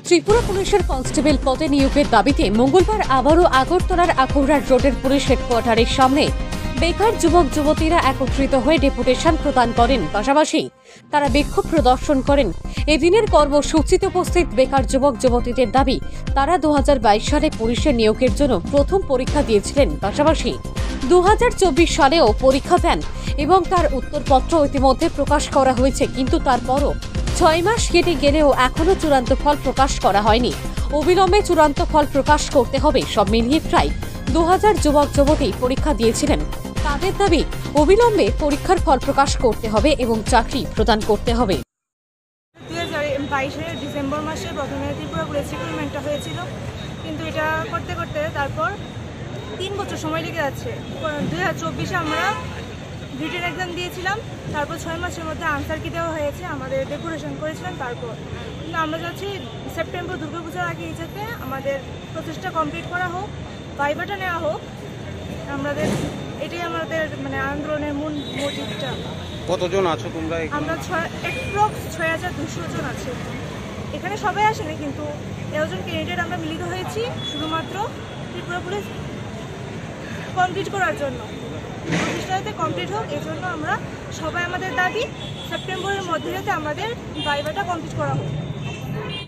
ত্রিপুরা পুলিশের কনস্টেবল পদে নিয়োগের দাবিতে মঙ্গলবার আবারও আগরতলার আখৌরার রোডের পুলিশ হেডকোয়ার্টারের সামনে বেকার যুবক যুবতীরা একত্রিত হয়ে ডেপুটেশন প্রদান করেন। পাশাপাশি তারা বিক্ষোভ প্রদর্শন করেন। এদিনের কর্মসূচিতে উপস্থিত বেকার যুবক যুবতীদের দাবি, তারা 2022 সালে পুলিশের নিয়োগের জন্য প্রথম পরীক্ষা দিয়েছিলেন। পাশাপাশি 2024 সালেও পরীক্ষা দেন এবং তার উত্তরপত্র ইতিমধ্যে প্রকাশ করা হয়েছে, কিন্তু তারপরও 6 মাস কেটে গেলেও এখনও চূড়ান্ত ফল প্রকাশ করা হয়নি। অবিলম্বে চূড়ান্ত ফল প্রকাশ করতে হবে। সব মিলিয়ে প্রায় 2000 যুবক যুবতী পরীক্ষা দিয়েছিলেন। তাদের দাবি, অবিলম্বে পরীক্ষার ফল প্রকাশ করতে হবে এবং চাকরি প্রদান করতে হবে। 2022 ডিসেম্বর মাসে প্রথমে ত্রিপুরা পুলিশ রিক্রুটমেন্টটা হয়েছিল, কিন্তু এটা করতে করতে তারপর 3 বছর সময় লেগে যাচ্ছে। 2024-এ আমরা রিটেন এক্সাম দিয়েছিলাম, তারপর 6 মাসের মধ্যে আনসার কি দেওয়া হয়েছে, আমাদের ডেপুটেশন করেছিলেন। তারপর কিন্তু আমরা চাচ্ছি সেপ্টেম্বর দুর্গাপূজার আগে যাতে আমাদের প্রচেষ্টা কমপ্লিট করা হোক, ভাইভাটা নেওয়া হোক। এটাই আমাদের আন্দোলনের মূল মোটিভটা। কতজন আছো তোমরা? আমরা অ্যাপ্রক্স 6200 জন আছে। এখানে সবাই আসেনি, কিন্তু 11জন ক্যান্ডিডেট আমরা মিলিত হয়েছি শুধুমাত্র ত্রিপুরা পুলিশ কমপ্লিট করার জন্য। প্রতিষ্ঠাতে কমপ্লিট হোক, এই জন্য আমরা সবাই আমাদের দাবি সেপ্টেম্বরের মধ্যে যাতে আমাদের ভাইভাটা কমপ্লিট করা হোক।